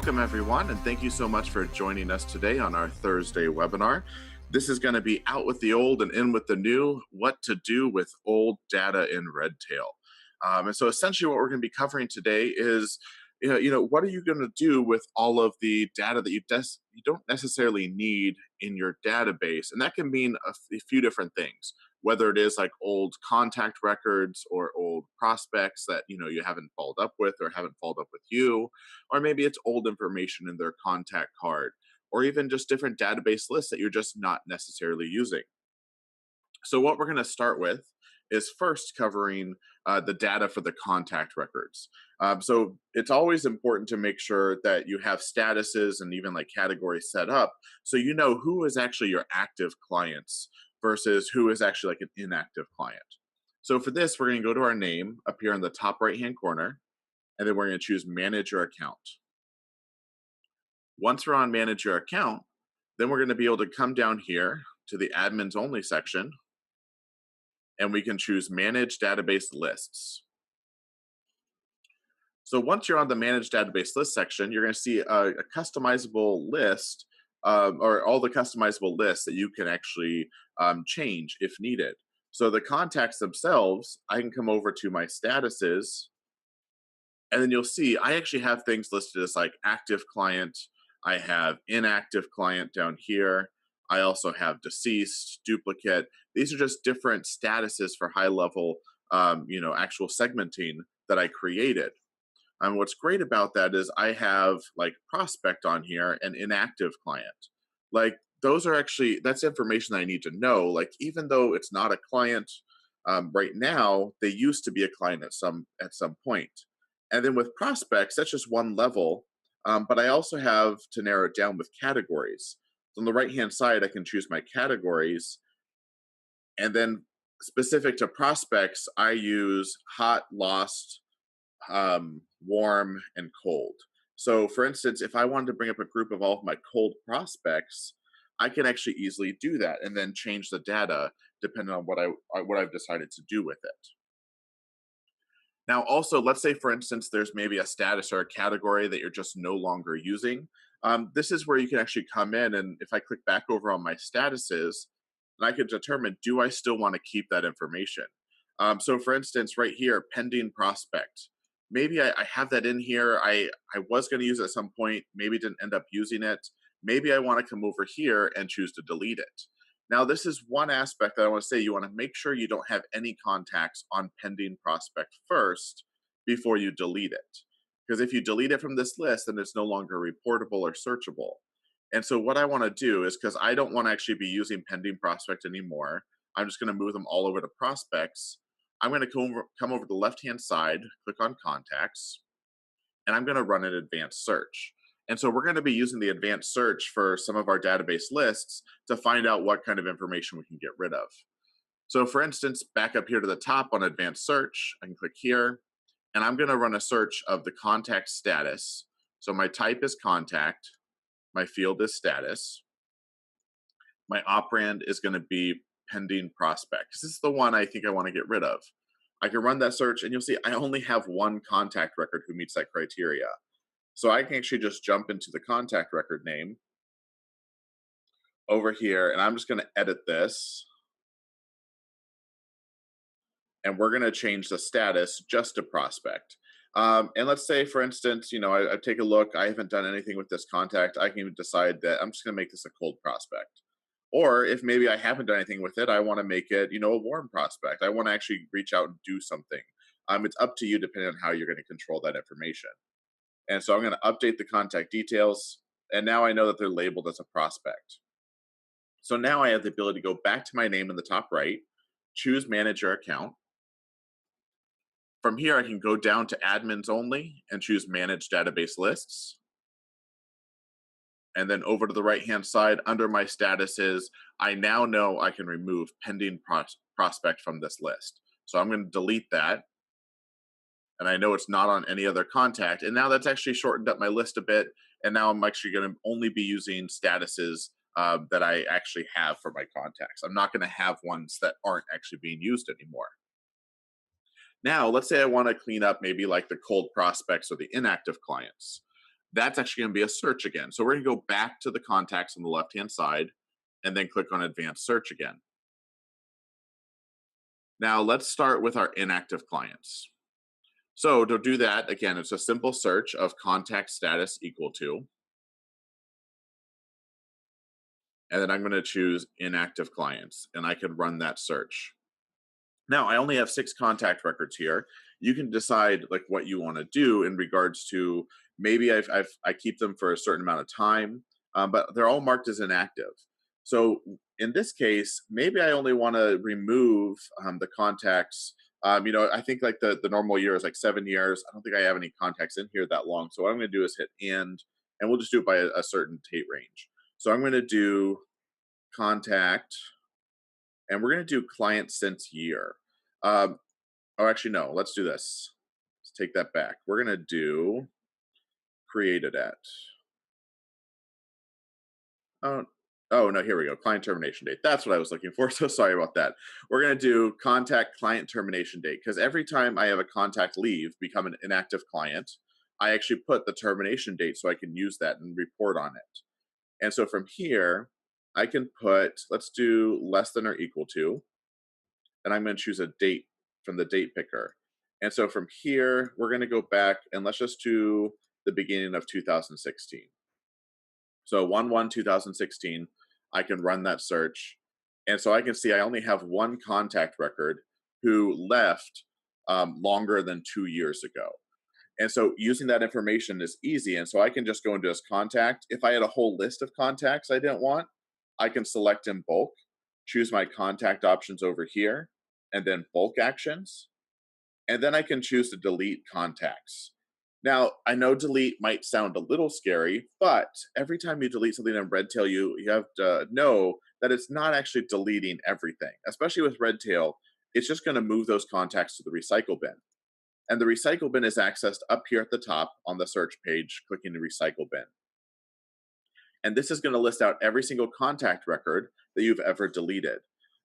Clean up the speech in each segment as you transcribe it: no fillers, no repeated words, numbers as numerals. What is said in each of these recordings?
Welcome, everyone, and thank you so much for joining us today on our Thursday webinar. This is going to be Out with the Old and In with the New, What to Do with Old Data in Redtail. And so essentially what we're going to be covering today is, what are you going to do with all of the data that you don't necessarily need in your database? And that can mean a few different things, whether it is like old contact records or old prospects that you haven't followed up with or haven't followed up with you, or maybe it's old information in their contact card, or even just different database lists that you're just not necessarily using. So what we're going to start with is first covering the data for the contact records. So it's always important to make sure that you have statuses and even like categories set up so you know who is actually your active clients versus who is actually like an inactive client. So for this, we're going to go to our name up here in the top right hand corner, and then we're going to choose manage your account. Once we're on manage your account, then we're going to be able to come down here to the admins only section, and we can choose manage database lists. So once you're on the manage database list section, you're going to see a customizable list, or all the customizable lists that you can actually change if needed. So the contacts themselves, I can come over to my statuses, and then you'll see I actually have things listed as like active client. I have inactive client down here. I also have deceased, duplicate. These are just different statuses for high level, actual segmenting that I created. And what's great about that is I have like prospect on here and inactive client. Like those are actually, that's information I need to know. Like even though it's not a client right now, they used to be a client at some point. And then with prospects, that's just one level. But I also have to narrow it down with categories. So on the right-hand side, I can choose my categories. And then specific to prospects, I use hot, lost, warm, and cold. So for instance, if I wanted to bring up a group of all of my cold prospects, I can actually easily do that and then change the data depending on what I've decided to do with it. Now, also, let's say, for instance, there's maybe a status or a category that you're just no longer using. This is where you can actually come in, and if I click back over on my statuses, and I can determine, do I still want to keep that information? So, for instance, right here, pending prospect. Maybe I have that in here. I was going to use it at some point, maybe didn't end up using it. Maybe I want to come over here and choose to delete it. Now, this is one aspect that I want to say. You want to make sure you don't have any contacts on pending prospect first before you delete it. Because if you delete it from this list, then it's no longer reportable or searchable. And so what I want to do is, because I don't want to actually be using pending prospect anymore, I'm just going to move them all over to prospects. I'm going to come over to the left-hand side, click on contacts, and I'm going to run an advanced search. And so we're going to be using the advanced search for some of our database lists to find out what kind of information we can get rid of. So for instance, back up here to the top on advanced search, I can click here, and I'm going to run a search of the contact status. So my type is contact, my field is status, my operand is going to be pending prospect. This is the one I think I want to get rid of. I can run that search, and you'll see I only have one contact record who meets that criteria. So I can actually just jump into the contact record name over here, and I'm just going to edit this. And we're going to change the status just to prospect. And let's say, for instance, I take a look, I haven't done anything with this contact. I can decide that I'm just going to make this a cold prospect. Or if maybe I haven't done anything with it, I want to make it, a warm prospect. I want to actually reach out and do something. It's up to you depending on how you're going to control that information. And so I'm going to update the contact details, and now I know that they're labeled as a prospect. So now I have the ability to go back to my name in the top right, choose manage your account. From here, I can go down to admins only and choose manage database lists. And then over to the right-hand side, under my statuses, I now know I can remove pending prospect from this list. So I'm going to delete that. And I know it's not on any other contact. And now that's actually shortened up my list a bit. And now I'm actually going to only be using statuses that I actually have for my contacts. I'm not going to have ones that aren't actually being used anymore. Now, let's say I want to clean up maybe like the cold prospects or the inactive clients. That's actually going to be a search again. So we're going to go back to the contacts on the left hand side and then click on advanced search again. Now let's start with our inactive clients. So to do that, again, it's a simple search of contact status equal to, and then I'm going to choose inactive clients and I can run that search. Now, I only have 6 contact records here. You can decide like what you want to do in regards to maybe I keep them for a certain amount of time, but they're all marked as inactive. So in this case, maybe I only want to remove the contacts. I think like the normal year is like 7 years. I don't think I have any contacts in here that long. So what I'm going to do is hit and we'll just do it by a certain date range. So I'm going to do contact, and we're going to do client since year. Um, Oh, actually, no. Let's do this. Let's take that back. We're gonna do created at. Oh, oh no. Here we go. Client termination date. That's what I was looking for. So sorry about that. We're gonna do contact client termination date because every time I have a contact leave, become an inactive client, I actually put the termination date so I can use that and report on it. And so from here, I can put. Let's do less than or equal to, and I'm going to choose a date from the date picker. And so from here, we're going to go back and let's just do the beginning of 2016. So 1/1/2016, I can run that search. And so I can see I only have one contact record who left longer than 2 years ago. And so using that information is easy. And so I can just go into his contact. If I had a whole list of contacts I didn't want, I can select in bulk, choose my contact options over here, and then bulk actions. And then I can choose to delete contacts. Now, I know delete might sound a little scary, but every time you delete something in Redtail, you have to know that it's not actually deleting everything. Especially with Redtail, it's just going to move those contacts to the recycle bin. And the recycle bin is accessed up here at the top on the search page, clicking the recycle bin. And this is going to list out every single contact record that you've ever deleted.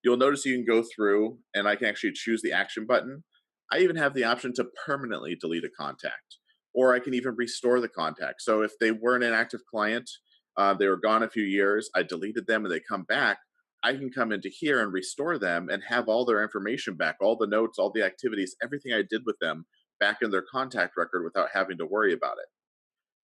You'll notice you can go through and I can actually choose the action button. I even have the option to permanently delete a contact, or I can even restore the contact. So if they were an inactive client, they were gone a few years, I deleted them and they come back, I can come into here and restore them and have all their information back, all the notes, all the activities, everything I did with them back in their contact record without having to worry about it.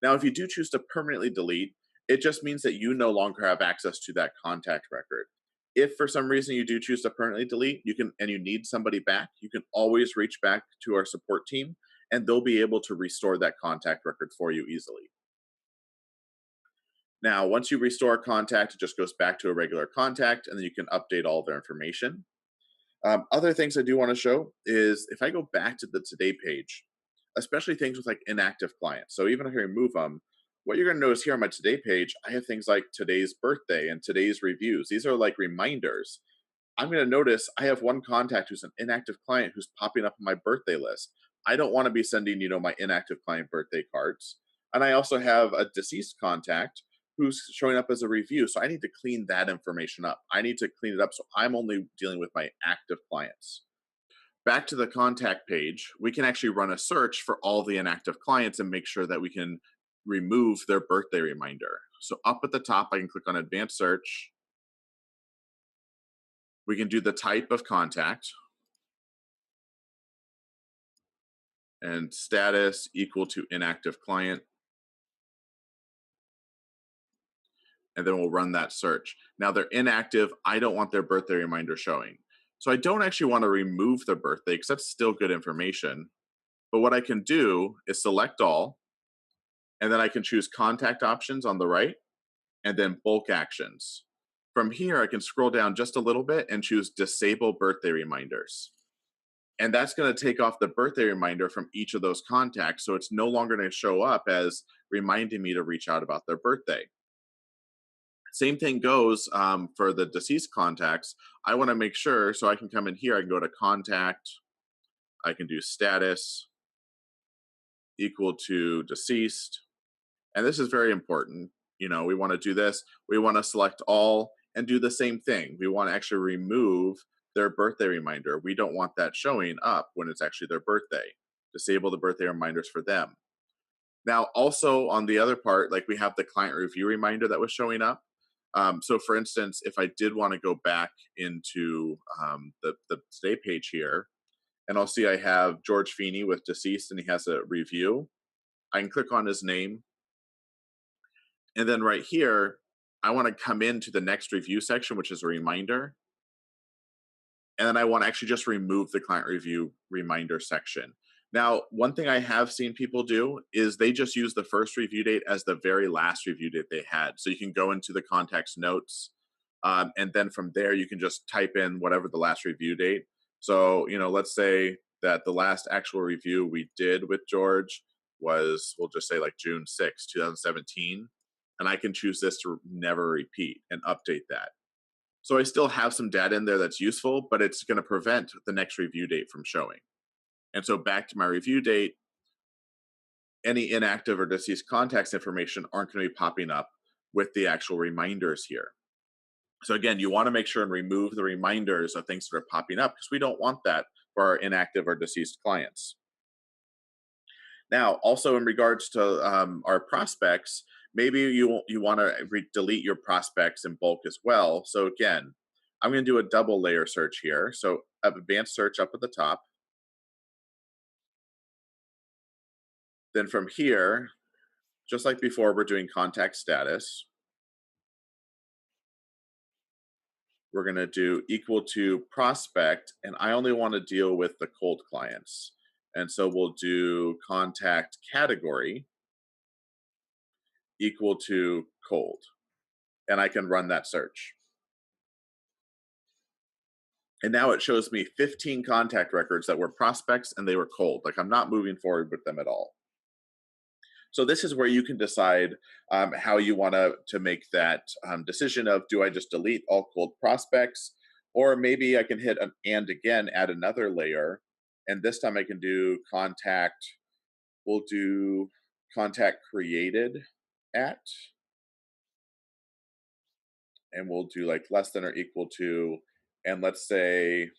Now, if you do choose to permanently delete, it just means that you no longer have access to that contact record. If for some reason you do choose to permanently delete, you can and you need somebody back, you can always reach back to our support team and they'll be able to restore that contact record for you easily. Now, once you restore a contact, it just goes back to a regular contact and then you can update all their information. Other things I do want to show is if I go back to the today page, especially things with like inactive clients. So even if I remove them, what you're going to notice here on my today page, I have things like today's birthday and today's reviews. These are like reminders. I'm going to notice I have one contact who's an inactive client who's popping up on my birthday list. I don't want to be sending, my inactive client birthday cards. And I also have a deceased contact who's showing up as a review. So I need to clean that information up. I need to clean it up so I'm only dealing with my active clients. Back to the contact page, we can actually run a search for all the inactive clients and make sure that we can remove their birthday reminder. So up at the top, I can click on advanced search. We can do the type of contact and status equal to inactive client. And then we'll run that search. Now they're inactive. I don't want their birthday reminder showing. So I don't actually want to remove their birthday because that's still good information. But what I can do is select all, and then I can choose contact options on the right and then bulk actions. From here, I can scroll down just a little bit and choose disable birthday reminders. And that's going to take off the birthday reminder from each of those contacts. So it's no longer going to show up as reminding me to reach out about their birthday. Same thing goes for the deceased contacts. I want to make sure, so I can come in here, I can go to contact, I can do status equal to deceased. And this is very important. We want to do this. We want to select all and do the same thing. We want to actually remove their birthday reminder. We don't want that showing up when it's actually their birthday. Disable the birthday reminders for them. Now, also on the other part, like we have the client review reminder that was showing up. So, for instance, if I did want to go back into the stay page here, and I'll see I have George Feeney with deceased, and he has a review. I can click on his name, and then right here, I want to come into the next review section, which is a reminder, and then I want to actually just remove the client review reminder section. Now, one thing I have seen people do is they just use the first review date as the very last review date they had. So you can go into the contact's notes, and then from there you can just type in whatever the last review date. So let's say that the last actual review we did with George was, we'll just say like June 6, 2017, and I can choose this to never repeat and update that. So I still have some data in there that's useful, but it's going to prevent the next review date from showing. And so back to my review date, any inactive or deceased contacts information aren't going to be popping up with the actual reminders here. So again, you want to make sure and remove the reminders of things that are popping up, because we don't want that for our inactive or deceased clients. Now, also in regards to our prospects, maybe you want to delete your prospects in bulk as well. So again, I'm going to do a double layer search here. So I have advanced search up at the top. Then from here, just like before, we're doing contact status. We're going to do equal to prospect, and I only want to deal with the cold clients. And so we'll do contact category equal to cold, and I can run that search. And now it shows me 15 contact records that were prospects and they were cold. Like I'm not moving forward with them at all. So this is where you can decide how you want to make that decision of, do I just delete all cold prospects, or maybe I can hit an and again, add another layer, and this time I can do contact. We'll do contact created at, and we'll do like less than or equal to, and let's say,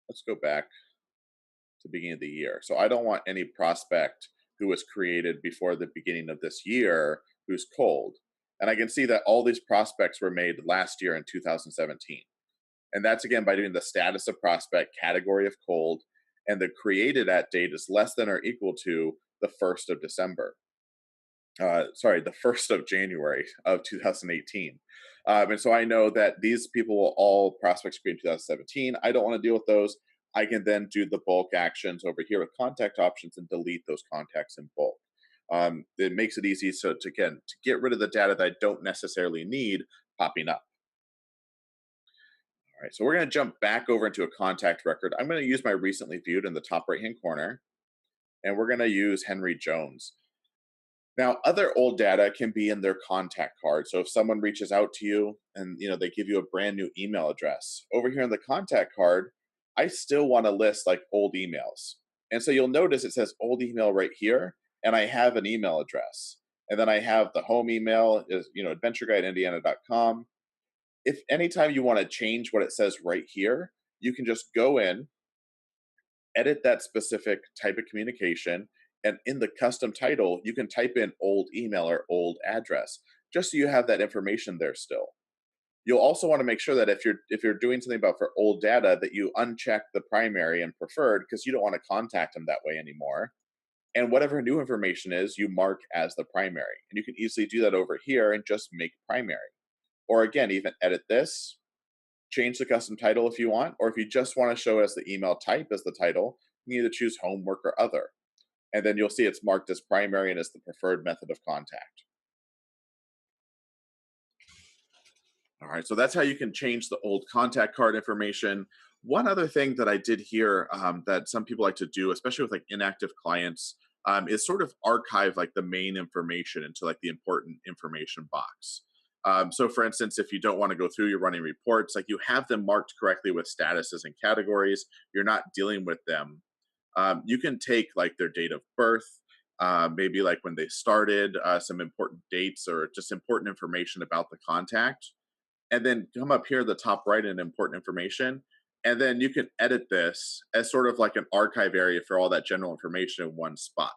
let's go back to the beginning of the year. So I don't want any prospect who was created before the beginning of this year who's cold. And I can see that all these prospects were made last year in 2017. And that's again by doing the status of prospect, category of cold, and the created at date is less than or equal to the 1st of December. The 1st of January of 2018. And so I know that these people will all prospects created in 2017. I don't want to deal with those. I can then do the bulk actions over here with contact options and delete those contacts in bulk. It makes it easy to get rid of the data that I don't necessarily need popping up. All right, so we're going to jump back over into a contact record. I'm going to use my recently viewed in the top right-hand corner, and we're going to use Henry Jones. Now, other old data can be in their contact card. So if someone reaches out to you and they give you a brand new email address, over here in the contact card, I still want to list like old emails. And so you'll notice it says old email right here, and I have an email address. And then I have the home email is adventureguideindiana.com. If anytime you want to change what it says right here, you can just go in, edit that specific type of communication, and in the custom title, you can type in old email or old address, just so you have that information there still. You'll also want to make sure that if you're doing something about for old data, that you uncheck the primary and preferred, because you don't want to contact them that way anymore. And whatever new information is, you mark as the primary. And you can easily do that over here and just make primary. Or again, even edit this, change the custom title if you want, or if you just want to show us the email type as the title, you can either choose homework or other. And then you'll see it's marked as primary and as the preferred method of contact. All right, so that's how you can change the old contact card information. One other thing that I did hear that some people like to do, especially with like inactive clients, is sort of archive like the main information into like the important information box. So for instance, if you don't want to go through your running reports, like you have them marked correctly with statuses and categories, you're not dealing with them. You can take like their date of birth, maybe like when they started, some important dates or just important information about the contact, and then come up here at the top right in important information. And then you can edit this as sort of like an archive area for all that general information in one spot.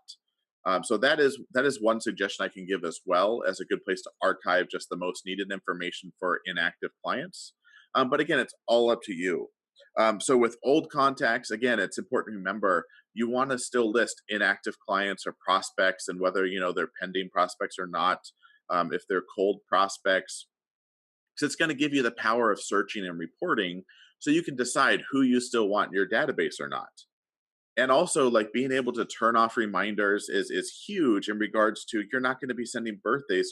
So that is one suggestion I can give as well as a good place to archive just the most needed information for inactive clients. But again, it's all up to you. So with old contacts, again, it's important to remember you want to still list inactive clients or prospects, and whether they're pending prospects or not. If they're cold prospects, because it's going to give you the power of searching and reporting, so you can decide who you still want in your database or not. And also, like, being able to turn off reminders is huge in regards to you're not going to be sending birthday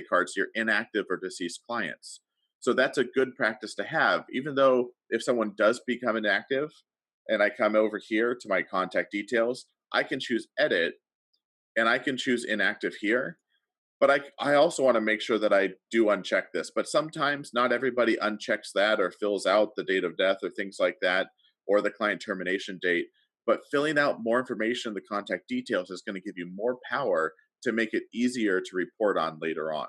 cards to your inactive or deceased clients. So that's a good practice to have, even though if someone does become inactive and I come over here to my contact details, I can choose edit and I can choose inactive here. But I also want to make sure that I do uncheck this. But sometimes not everybody unchecks that or fills out the date of death or things like that, or the client termination date. But filling out more information in the contact details is going to give you more power to make it easier to report on later on.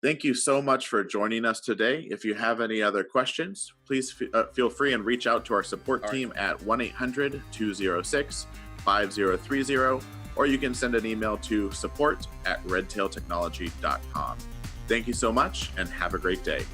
Thank you so much for joining us today. If you have any other questions, please feel free and reach out to our support team at 1-800-206-5030, or you can send an email to support@redtailtechnology.com. Thank you so much and have a great day.